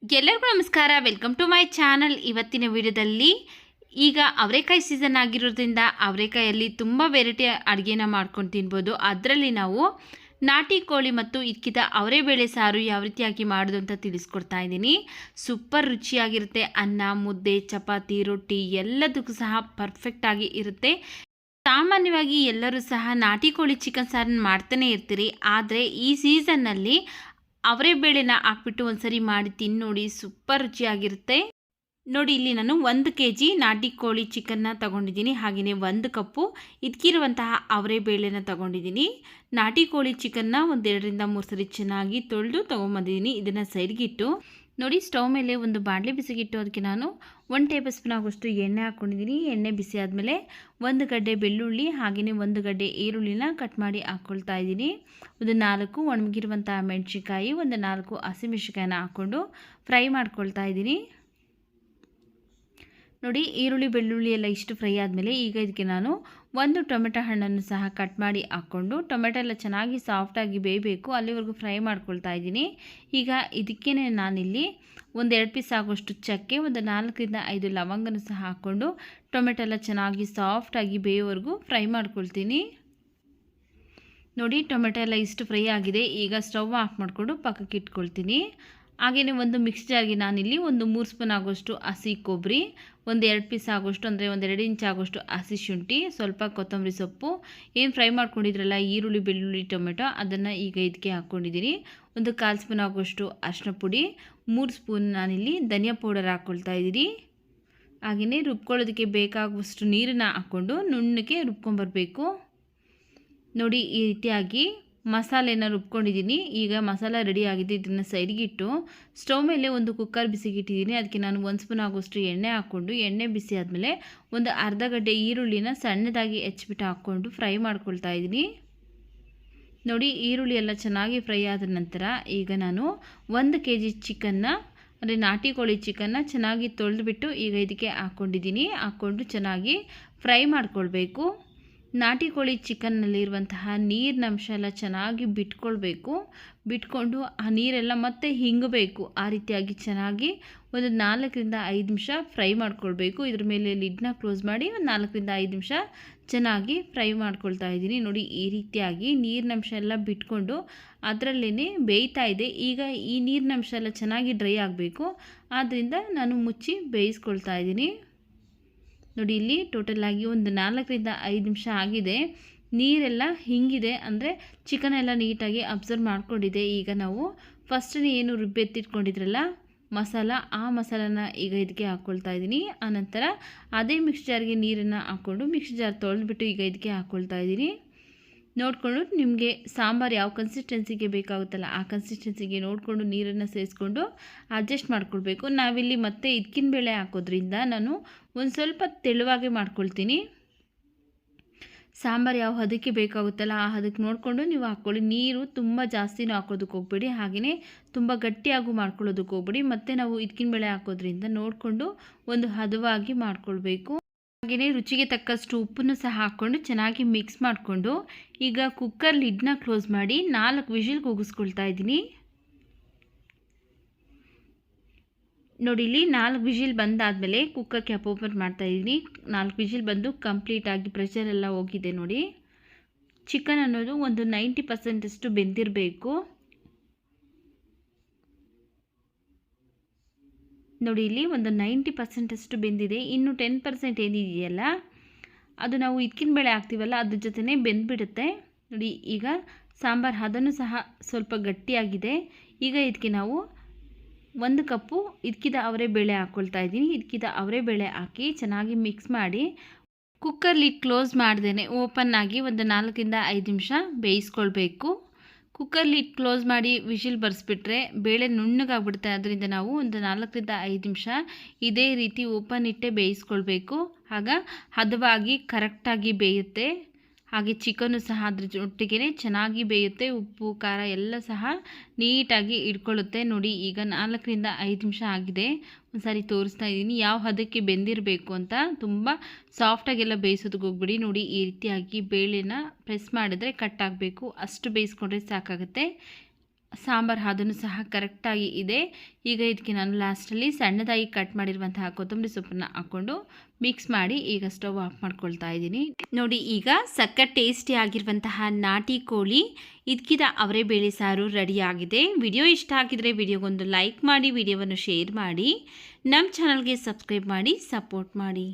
ಎಲ್ಲರಿಗೂ ನಮಸ್ಕಾರ. Welcome to my channel. ಇವತ್ತಿನ ವಿಡಿಯೋದಲ್ಲಿ ಈಗ ಅವರೆಕಾಯಿ ಸೀಸನ್ ಆಗಿರೋದ್ರಿಂದ ಅವರೆಕಾಯಲ್ಲಿ ತುಂಬ ವೆರೈಟಿ ಅಡುಗೆನ ಮಾಡ್ಕೊಂಡು ತಿನ್ಬೋದು. ಅದರಲ್ಲಿ ನಾವು ನಾಟಿ ಕೋಳಿ ಮತ್ತು ಇಕ್ಕಿದ ಅವರೆಬೇಳೆ ಸಾರು ಯಾವ ರೀತಿಯಾಗಿ ಮಾಡೋದು ಅಂತ ತಿಳಿಸ್ಕೊಡ್ತಾ ಇದ್ದೀನಿ. ಸೂಪರ್ ರುಚಿಯಾಗಿರುತ್ತೆ. ಅನ್ನ, ಮುದ್ದೆ, ಚಪಾತಿ, ರೊಟ್ಟಿ ಎಲ್ಲದಕ್ಕೂ ಸಹ ಪರ್ಫೆಕ್ಟಾಗಿ ಇರುತ್ತೆ. ಸಾಮಾನ್ಯವಾಗಿ ಎಲ್ಲರೂ ಸಹ ನಾಟಿ ಕೋಳಿ ಚಿಕನ್ ಸಾರನ್ನು ಮಾಡ್ತಾನೆ ಇರ್ತೀರಿ. ಆದರೆ ಈ ಸೀಸನ್ನಲ್ಲಿ ಅವರೇ ಬೇಳೆನ ಹಾಕ್ಬಿಟ್ಟು ಒಂದ್ಸರಿ ಮಾಡಿ ತಿಂದು ನೋಡಿ, ಸೂಪರ್ ರುಚಿಯಾಗಿರುತ್ತೆ. ನೋಡಿ, ಇಲ್ಲಿ ನಾನು 1 kg ನಾಟಿ ಕೋಳಿ ಚಿಕನ್ನ ತಗೊಂಡಿದ್ದೀನಿ. ಹಾಗೆಯೇ 1 ಕಪ್ಪು ಇದ್ಕಿರುವಂತಹ ಅವರೇ ಬೇಳೆನ ತಗೊಂಡಿದ್ದೀನಿ. ನಾಟಿ ಕೋಳಿ ಚಿಕನ್ನ 1 2 3 ಸರಿ ಚೆನ್ನಾಗಿ ತೊಳೆದು ತೊಗೊಂಬಂದಿದ್ದೀನಿ. ಇದನ್ನು ಸೈಡ್ಗಿಟ್ಟು ನೋಡಿ, ಸ್ಟವ್ ಮೇಲೆ ಒಂದು ಬಾಣಲೆ ಬಿಸಿಗಿಟ್ಟು ಅದಕ್ಕೆ ನಾನು 1 ಟೇಬಲ್ ಸ್ಪೂನ್ ಆಗೋಷ್ಟು ಎಣ್ಣೆ ಹಾಕ್ಕೊಂಡಿದ್ದೀನಿ. ಎಣ್ಣೆ ಬಿಸಿ ಆದಮೇಲೆ 1 ಗಡ್ಡೆ ಬೆಳ್ಳುಳ್ಳಿ ಹಾಗೆಯೇ 1 ಗಡ್ಡೆ ಈರುಳ್ಳಿನ ಕಟ್ ಮಾಡಿ ಹಾಕ್ಕೊಳ್ತಾ ಇದ್ದೀನಿ. ಒಂದು 4 ಒಣಗಿರುವಂಥ ಮೆಣಸಿನ್ಕಾಯಿ, ಒಂದು 4 ಹಸಿಮೆಣಸಿನ್ಕಾಯಿನ ಹಾಕ್ಕೊಂಡು ಫ್ರೈ ಮಾಡ್ಕೊಳ್ತಾ ಇದ್ದೀನಿ. ನೋಡಿ, ಈರುಳ್ಳಿ ಬೆಳ್ಳುಳ್ಳಿ ಎಲ್ಲ ಇಷ್ಟು ಫ್ರೈ ಆದಮೇಲೆ ಈಗ ಇದಕ್ಕೆ ನಾನು 1 ಟೊಮೆಟೊ ಹಣ್ಣನ್ನು ಸಹ ಕಟ್ ಮಾಡಿ ಹಾಕ್ಕೊಂಡು, ಟೊಮೆಟೊ ಎಲ್ಲ ಚೆನ್ನಾಗಿ ಸಾಫ್ಟಾಗಿ ಬೇಯಬೇಕು, ಅಲ್ಲಿವರೆಗೂ ಫ್ರೈ ಮಾಡ್ಕೊಳ್ತಾ ಇದ್ದೀನಿ. ಈಗ ಇದಕ್ಕೇ ನಾನಿಲ್ಲಿ 1-2 ಪೀಸ್ ಆಗೋಷ್ಟು ಚಕ್ಕೆ, ಒಂದು 4-5 ಲವಂಗನೂ ಸಹ ಹಾಕ್ಕೊಂಡು ಟೊಮೆಟೊ ಎಲ್ಲ ಚೆನ್ನಾಗಿ ಸಾಫ್ಟಾಗಿ ಬೇಯೋವರೆಗೂ ಫ್ರೈ ಮಾಡ್ಕೊಳ್ತೀನಿ. ನೋಡಿ, ಟೊಮೆಟೊ ಎಲ್ಲ ಇಷ್ಟು ಫ್ರೈ ಆಗಿದೆ. ಈಗ ಸ್ಟವ್ ಆಫ್ ಮಾಡಿಕೊಂಡು ಪಕ್ಕಕ್ಕೆ ಇಟ್ಕೊಳ್ತೀನಿ. ಹಾಗೆಯೇ ಒಂದು ಮಿಕ್ಸ್ ಜಾರ್ಗೆ ನಾನಿಲ್ಲಿ 3 ಸ್ಪೂನ್ ಆಗೋಷ್ಟು ಹಸಿ ಕೊಬ್ಬರಿ, 2 ಪೀಸ್ ಆಗೋಷ್ಟು ಅಂದರೆ 2 ಇಂಚ್ ಆಗೋಷ್ಟು ಹಸಿ ಶುಂಠಿ, ಸ್ವಲ್ಪ ಕೊತ್ತಂಬರಿ ಸೊಪ್ಪು, ಏನು ಫ್ರೈ ಮಾಡ್ಕೊಂಡಿದ್ರಲ್ಲ ಈರುಳ್ಳಿ ಬೆಳ್ಳುಳ್ಳಿ ಟೊಮೆಟೊ, ಅದನ್ನು ಈಗ ಇದಕ್ಕೆ ಹಾಕ್ಕೊಂಡಿದ್ದೀನಿ. 1/4 ಸ್ಪೂನ್ ಆಗೋಷ್ಟು ಅರಿಶಿನ ಪುಡಿ, 3 ಸ್ಪೂನ್ ನಾನಿಲ್ಲಿ ಧನಿಯಾ ಪೌಡರ್ ಹಾಕ್ಕೊಳ್ತಾ ಇದ್ದೀನಿ. ಹಾಗೆಯೇ ರುಬ್ಕೊಳ್ಳೋದಕ್ಕೆ ಬೇಕಾಗುವಷ್ಟು ನೀರನ್ನು ಹಾಕ್ಕೊಂಡು ನುಣ್ಣಗೆ ರುಬ್ಕೊಂಬರಬೇಕು. ನೋಡಿ, ಈ ರೀತಿಯಾಗಿ ಮಸಾಲೆನ ರುಬ್ಕೊಂಡಿದ್ದೀನಿ. ಈಗ ಮಸಾಲ ರೆಡಿ ಆಗಿದೆ. ಇದನ್ನು ಸೈಡ್ಗಿಟ್ಟು ಸ್ಟವ್ ಮೇಲೆ ಒಂದು ಕುಕ್ಕರ್ ಬಿಸಿಗಿಟ್ಟಿದ್ದೀನಿ. ಅದಕ್ಕೆ ನಾನು 1 ಸ್ಪೂನ್ ಆಗೋಷ್ಟು ಎಣ್ಣೆ ಹಾಕ್ಕೊಂಡು, ಎಣ್ಣೆ ಬಿಸಿ ಆದಮೇಲೆ ಒಂದು ಅರ್ಧ ಗಡ್ಡೆ ಈರುಳ್ಳಿನ ಸಣ್ಣದಾಗಿ ಹೆಚ್ಚಿಬಿಟ್ಟು ಹಾಕ್ಕೊಂಡು ಫ್ರೈ ಮಾಡ್ಕೊಳ್ತಾ ಇದ್ದೀನಿ. ನೋಡಿ, ಈರುಳ್ಳಿ ಎಲ್ಲ ಚೆನ್ನಾಗಿ ಫ್ರೈ ಆದ ನಂತರ ಈಗ ನಾನು 1 kg ಚಿಕನ್ನ ಅಂದರೆ ನಾಟಿ ಕೋಳಿ ಚಿಕನ್ನ ಚೆನ್ನಾಗಿ ತೊಳೆದುಬಿಟ್ಟು ಈಗ ಇದಕ್ಕೆ ಹಾಕ್ಕೊಂಡಿದ್ದೀನಿ. ಹಾಕ್ಕೊಂಡು ಚೆನ್ನಾಗಿ ಫ್ರೈ ಮಾಡ್ಕೊಳ್ಬೇಕು. ನಾಟಿ ಕೋಳಿ ಚಿಕನ್ನಲ್ಲಿರುವಂತಹ ನೀರಿನ ಅಂಶ ಎಲ್ಲ ಚೆನ್ನಾಗಿ ಬಿಟ್ಕೊಳ್ಬೇಕು. ಬಿಟ್ಕೊಂಡು ಆ ನೀರೆಲ್ಲ ಮತ್ತೆ ಹಿಂಗಬೇಕು. ಆ ರೀತಿಯಾಗಿ ಚೆನ್ನಾಗಿ ಒಂದು 4-5 ನಿಮಿಷ ಫ್ರೈ ಮಾಡ್ಕೊಳ್ಬೇಕು. ಇದ್ರ ಮೇಲೆ ಲಿಡ್ನ ಕ್ಲೋಸ್ ಮಾಡಿ ಒಂದು 4-5 ನಿಮಿಷ ಚೆನ್ನಾಗಿ ಫ್ರೈ ಮಾಡ್ಕೊಳ್ತಾ ಇದ್ದೀನಿ. ನೋಡಿ, ಈ ರೀತಿಯಾಗಿ ನೀರಿನ ಅಂಶ ಎಲ್ಲ ಬಿಟ್ಕೊಂಡು ಅದರಲ್ಲೇ ಬೇಯ್ತಾ ಇದೆ. ಈಗ ಈ ನೀರಿನ ಅಂಶ ಎಲ್ಲ ಚೆನ್ನಾಗಿ ಡ್ರೈ ಆಗಬೇಕು. ಆದ್ದರಿಂದ ನಾನು ಮುಚ್ಚಿ ಬೇಯಿಸ್ಕೊಳ್ತಾ ಇದ್ದೀನಿ. ನೋಡಿ, ಇಲ್ಲಿ ಟೋಟಲಾಗಿ ಒಂದು 4-5 ನಿಮಿಷ ಆಗಿದೆ. ನೀರೆಲ್ಲ ಹಿಂಗಿದೆ, ಅಂದರೆ ಚಿಕನ್ ಎಲ್ಲ ನೀಟಾಗಿ ಅಬ್ಸರ್ವ್ ಮಾಡ್ಕೊಂಡಿದೆ. ಈಗ ನಾವು ಫಸ್ಟನೇ ಏನು ರುಬ್ಬೆತ್ತಿಟ್ಕೊಂಡಿದ್ರಲ್ಲ ಮಸಾಲ, ಆ ಮಸಾಲಾನ ಈಗ ಇದಕ್ಕೆ ಹಾಕ್ಕೊಳ್ತಾ ಇದ್ದೀನಿ. ಆನಂತರ ಅದೇ ಮಿಕ್ಸ್ ಜಾರ್ಗೆ ನೀರನ್ನು ಹಾಕ್ಕೊಂಡು ಮಿಕ್ಸ್ ಜಾರ್ ತೊಳೆದ್ಬಿಟ್ಟು ಈಗ ಇದಕ್ಕೆ ಹಾಕ್ಕೊಳ್ತಾ ಇದ್ದೀನಿ. ನೋಡಿಕೊಂಡು ನಿಮಗೆ ಸಾಂಬಾರು ಯಾವ ಕನ್ಸಿಸ್ಟೆನ್ಸಿಗೆ ಬೇಕಾಗುತ್ತಲ್ಲ ಆ ಕನ್ಸಿಸ್ಟೆನ್ಸಿಗೆ ನೋಡಿಕೊಂಡು ನೀರನ್ನು ಸೇರಿಸ್ಕೊಂಡು ಅಡ್ಜಸ್ಟ್ ಮಾಡ್ಕೊಳ್ಬೇಕು. ನಾವಿಲ್ಲಿ ಮತ್ತೆ ಇದಕ್ಕಿನ ಬೇಳೆ ಹಾಕೋದ್ರಿಂದ ನಾನು ಒಂದು ಸ್ವಲ್ಪ ತೆಳುವಾಗೆ ಮಾಡ್ಕೊಳ್ತೀನಿ. ಸಾಂಬಾರು ಯಾವ ಹದಕ್ಕೆ ಬೇಕಾಗುತ್ತಲ್ಲ ಆ ಹದಕ್ಕೆ ನೋಡಿಕೊಂಡು ನೀವು ಹಾಕ್ಕೊಳ್ಳಿ. ನೀರು ತುಂಬ ಜಾಸ್ತಿನೂ ಹಾಕೋದಕ್ಕೆ ಹೋಗ್ಬೇಡಿ, ಹಾಗೆಯೇ ತುಂಬ ಗಟ್ಟಿಯಾಗೂ ಮಾಡ್ಕೊಳ್ಳೋದಕ್ಕೆ ಹೋಗ್ಬೇಡಿ. ಮತ್ತು ನಾವು ಇದಕ್ಕಿನ ಬೇಳೆ ಹಾಕೋದ್ರಿಂದ ನೋಡಿಕೊಂಡು ಒಂದು ಹದವಾಗಿ ಮಾಡ್ಕೊಳ್ಬೇಕು. ಹಾಗೆಯೇ ರುಚಿಗೆ ತಕ್ಕಷ್ಟು ಉಪ್ಪನ್ನು ಸಹ ಹಾಕ್ಕೊಂಡು ಚೆನ್ನಾಗಿ ಮಿಕ್ಸ್ ಮಾಡಿಕೊಂಡು ಈಗ ಕುಕ್ಕರ್ ಲಿಡ್ನ ಕ್ಲೋಸ್ ಮಾಡಿ 4 ವಿಷಿಲ್ ಕೂಗಿಸ್ಕೊಳ್ತಾ ಇದ್ದೀನಿ. ನೋಡಿ, ಇಲ್ಲಿ 4 ವಿಷಿಲ್ ಬಂದಾದಮೇಲೆ ಕುಕ್ಕರ್ ಕ್ಯಾಪ್ ಓಪನ್ ಮಾಡ್ತಾ ಇದ್ದೀನಿ. 4 ವಿಷಿಲ್ ಬಂದು ಕಂಪ್ಲೀಟಾಗಿ ಪ್ರೆಷರ್ ಎಲ್ಲ ಹೋಗಿದೆ. ನೋಡಿ, ಚಿಕನ್ ಅನ್ನೋದು ಒಂದು 90% ಅಷ್ಟು ಬೆಂದಿರಬೇಕು. ನೋಡಿ, ಇಲ್ಲಿ ಒಂದು 90% ಅಷ್ಟು ಬೆಂದಿದೆ. ಇನ್ನು 10% ಏನಿದೆಯಲ್ಲ ಅದು ನಾವು ಇದಕ್ಕಿನ ಬೇಳೆ ಹಾಕ್ತೀವಲ್ಲ ಅದ್ರ ಜೊತೆನೇ ಬೆಂದ್ಬಿಡುತ್ತೆ. ನೋಡಿ, ಈಗ ಸಾಂಬಾರು ಅದನ್ನು ಸಹ ಸ್ವಲ್ಪ ಗಟ್ಟಿಯಾಗಿದೆ. ಈಗ ಇದಕ್ಕೆ ನಾವು 1 ಕಪ್ಪು ಇದಕ್ಕಿದ ಅವರೇ ಬೇಳೆ ಹಾಕ್ಕೊಳ್ತಾ ಇದ್ದೀನಿ. ಇದಕ್ಕಿದ ಅವರೇ ಬೇಳೆ ಹಾಕಿ ಚೆನ್ನಾಗಿ ಮಿಕ್ಸ್ ಮಾಡಿ ಕುಕ್ಕರ್ ಲಿಡ್ ಕ್ಲೋಸ್ ಮಾಡ್ದೇ ಓಪನ್ ಆಗಿ ಒಂದು 4-5 ನಿಮಿಷ ಬೇಯಿಸ್ಕೊಳ್ಬೇಕು. ಕುಕ್ಕರ್ ಲಿಡ್ ಕ್ಲೋಸ್ ಮಾಡಿ ವಿಷಿಲ್ ಬರೆಸ್ಬಿಟ್ರೆ ಬೇಳೆ ನುಣ್ಣಗಾಗ್ಬಿಡುತ್ತೆ. ಅದರಿಂದ ನಾವು ಒಂದು 4-5 ನಿಮಿಷ ಇದೇ ರೀತಿ ಓಪನ್ ಇಟ್ಟೆ ಬೇಯಿಸ್ಕೊಳ್ಬೇಕು. ಆಗ ಹದವಾಗಿ ಕರೆಕ್ಟಾಗಿ ಬೇಯುತ್ತೆ. ಹಾಗೆ ಚಿಕನ್ನು ಸಹ ಅದ್ರ ಜೊತೆಗೇ ಚೆನ್ನಾಗಿ ಬೇಯುತ್ತೆ. ಉಪ್ಪು ಖಾರ ಎಲ್ಲ ಸಹ ನೀಟಾಗಿ ಇಟ್ಕೊಳ್ಳುತ್ತೆ. ನೋಡಿ, ಈಗ 4-5 ನಿಮಿಷ ಆಗಿದೆ. ಒಂದು ಸಾರಿ ತೋರಿಸ್ತಾ ಇದ್ದೀನಿ ಯಾವ ಹದಕ್ಕೆ ಬೆಂದಿರಬೇಕು ಅಂತ. ತುಂಬ ಸಾಫ್ಟಾಗೆಲ್ಲ ಬೇಯಿಸೋದಕ್ಕೆ ಹೋಗ್ಬಿಡಿ. ನೋಡಿ, ಈ ರೀತಿಯಾಗಿ ಬೇಳೆನ ಪ್ರೆಸ್ ಮಾಡಿದ್ರೆ ಕಟ್ ಆಗಬೇಕು, ಅಷ್ಟು ಬೇಯಿಸ್ಕೊಂಡ್ರೆ ಸಾಕಾಗುತ್ತೆ. ಸಾಂಬಾರು ಅದನ್ನು ಸಹ ಕರೆಕ್ಟಾಗಿ ಇದೆ. ಈಗ ಇದಕ್ಕೆ ನಾನು ಲಾಸ್ಟಲ್ಲಿ ಸಣ್ಣದಾಗಿ ಕಟ್ ಮಾಡಿರುವಂತಹ ಕೊತ್ತಂಬರಿ ಸೊಪ್ಪನ್ನು ಹಾಕ್ಕೊಂಡು ಮಿಕ್ಸ್ ಮಾಡಿ ಈಗ ಸ್ಟವ್ ಆಫ್ ಮಾಡ್ಕೊಳ್ತಾ ಇದ್ದೀನಿ. ನೋಡಿ, ಈಗ ಸಖತ್ ಟೇಸ್ಟಿ ಆಗಿರುವಂತಹ ನಾಟಿ ಕೋಳಿ ಇದಕ್ಕಿದ ಅವರೇ ಬೇಳೆ ಸಾರು ರೆಡಿಯಾಗಿದೆ. ವಿಡಿಯೋ ಇಷ್ಟ ಆಗಿದ್ರೆ ವಿಡಿಯೋಗೊಂದು ಲೈಕ್ ಮಾಡಿ, ವಿಡಿಯೋವನ್ನು ಶೇರ್ ಮಾಡಿ, ನಮ್ಮ ಚಾನಲ್ಗೆ ಸಬ್ಸ್ಕ್ರೈಬ್ ಮಾಡಿ ಸಪೋರ್ಟ್ ಮಾಡಿ.